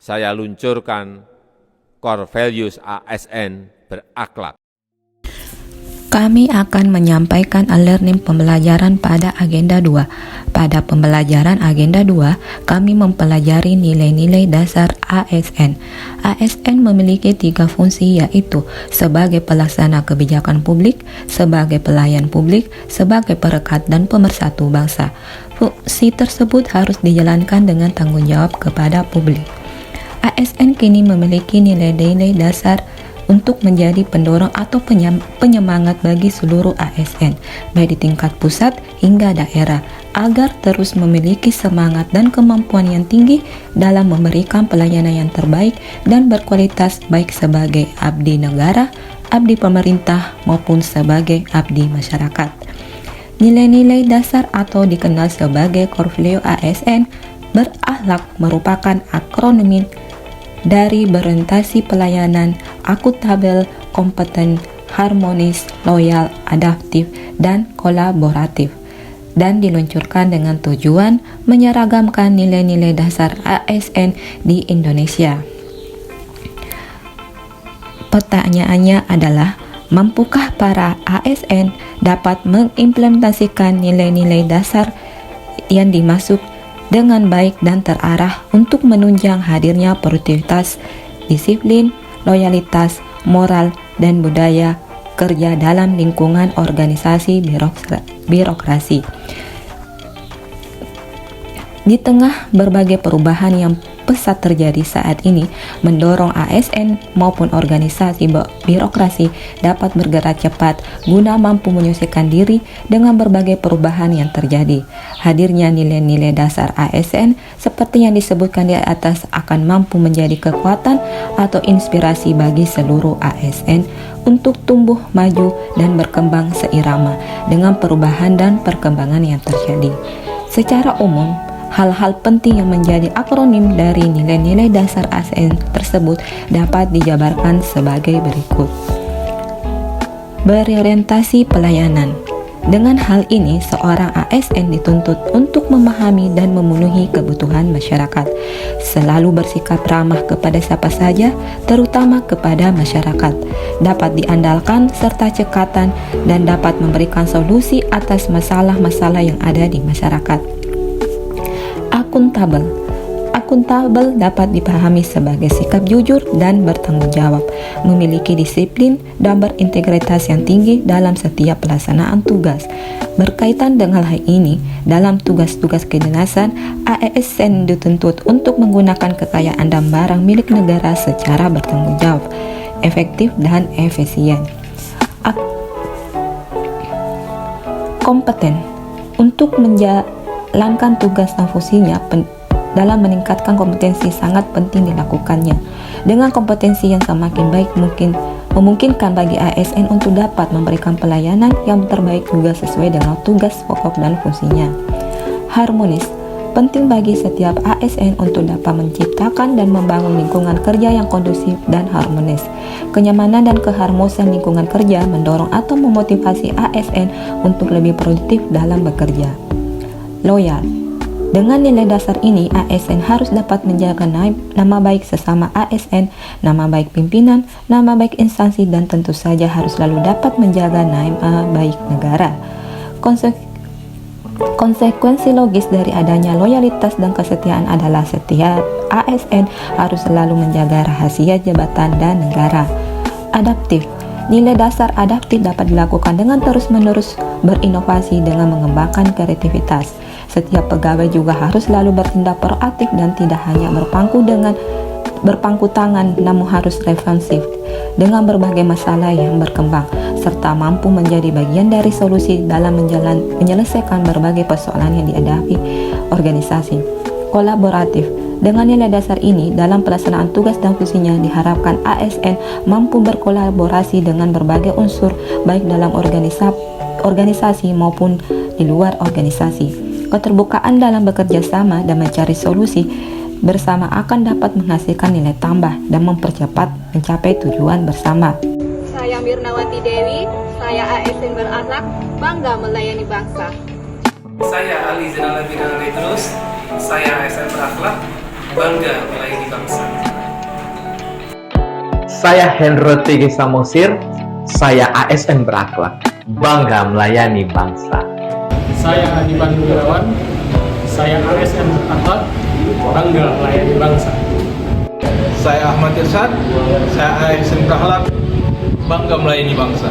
saya luncurkan core values ASN berakhlak. Kami akan menyampaikan e-learning pembelajaran pada agenda 2. Pada pembelajaran agenda 2, kami mempelajari nilai-nilai dasar ASN. ASN memiliki 3 fungsi, yaitu sebagai pelaksana kebijakan publik, sebagai pelayan publik, sebagai perekat dan pemersatu bangsa. Fungsi tersebut harus dijalankan dengan tanggung jawab kepada publik. ASN kini memiliki nilai-nilai dasar untuk menjadi pendorong atau penyemangat bagi seluruh ASN, baik di tingkat pusat hingga daerah, agar terus memiliki semangat dan kemampuan yang tinggi dalam memberikan pelayanan yang terbaik dan berkualitas, baik sebagai abdi negara, abdi pemerintah, maupun sebagai abdi masyarakat. Nilai-nilai dasar atau dikenal sebagai core value ASN berakhlak merupakan akronim dari berorientasi pelayanan, akuntabel, kompeten, harmonis, loyal, adaptif, dan kolaboratif, dan diluncurkan dengan tujuan menyeragamkan nilai-nilai dasar ASN di Indonesia. Pertanyaannya adalah, mampukah para ASN dapat mengimplementasikan nilai-nilai dasar yang dimaksud dengan baik dan terarah untuk menunjang hadirnya produktivitas, disiplin, loyalitas, moral, dan budaya kerja dalam lingkungan organisasi birokrasi. Di tengah berbagai perubahan yang pesat terjadi saat ini, mendorong ASN maupun organisasi birokrasi dapat bergerak cepat guna mampu menyesuaikan diri dengan berbagai perubahan yang terjadi. Hadirnya nilai-nilai dasar ASN seperti yang disebutkan di atas akan mampu menjadi kekuatan atau inspirasi bagi seluruh ASN untuk tumbuh maju dan berkembang seirama dengan perubahan dan perkembangan yang terjadi. Secara umum, hal-hal penting yang menjadi akronim dari nilai-nilai dasar ASN tersebut dapat dijabarkan sebagai berikut. Berorientasi pelayanan. Dengan hal ini, seorang ASN dituntut untuk memahami dan memenuhi kebutuhan masyarakat, selalu bersikap ramah kepada siapa saja, terutama kepada masyarakat, dapat diandalkan serta cekatan, dan dapat memberikan solusi atas masalah-masalah yang ada di masyarakat. Akuntabel dapat dipahami sebagai sikap jujur dan bertanggung jawab, memiliki disiplin dan berintegritas yang tinggi dalam setiap pelaksanaan tugas. Berkaitan dengan hal ini, dalam tugas-tugas kedinasan, ASN dituntut untuk menggunakan kekayaan dan barang milik negara secara bertanggung jawab, efektif dan efisien. Kompeten untuk menjalankan tugas dan fungsinya dalam meningkatkan kompetensi sangat penting dilakukannya. Dengan kompetensi yang semakin baik memungkinkan bagi ASN untuk dapat memberikan pelayanan yang terbaik juga sesuai dengan tugas pokok dan fungsinya. Harmonis penting bagi setiap ASN untuk dapat menciptakan dan membangun lingkungan kerja yang kondusif dan harmonis. Kenyamanan dan keharmonisan lingkungan kerja mendorong atau memotivasi ASN untuk lebih produktif dalam bekerja. Loyal. Dengan nilai dasar ini, ASN harus dapat menjaga nama baik sesama ASN, nama baik pimpinan, nama baik instansi, dan tentu saja harus selalu dapat menjaga nama baik negara. Konsekuensi logis dari adanya loyalitas dan kesetiaan adalah setiap ASN harus selalu menjaga rahasia jabatan dan negara. Adaptif. Nilai dasar adaptif dapat dilakukan dengan terus-menerus berinovasi dengan mengembangkan kreativitas. Setiap pegawai juga harus selalu bertindak proaktif dan tidak hanya berpangku tangan, namun harus responsif dengan berbagai masalah yang berkembang, serta mampu menjadi bagian dari solusi dalam menyelesaikan berbagai persoalan yang dihadapi organisasi. Kolaboratif. Dengan nilai dasar ini, dalam pelaksanaan tugas dan fungsinya diharapkan ASN mampu berkolaborasi dengan berbagai unsur, baik dalam organisasi maupun di luar organisasi. Keterbukaan dalam bekerja sama dan mencari solusi bersama akan dapat menghasilkan nilai tambah dan mempercepat mencapai tujuan bersama. Saya Mirnawati Dewi, saya ASN berakhlak, bangga melayani bangsa. Saya Ali Zainal Abidin Idrus, saya ASN berakhlak, bangga melayani bangsa. Saya Hendro Tigi Samosir, saya ASN berakhlak, bangga melayani bangsa. Saya Adi Pandu Wirawan, saya ASN berakhlak, bangga melayani bangsa. Saya Ahmad Irsyad, saya ASN berakhlak, bangga melayani bangsa.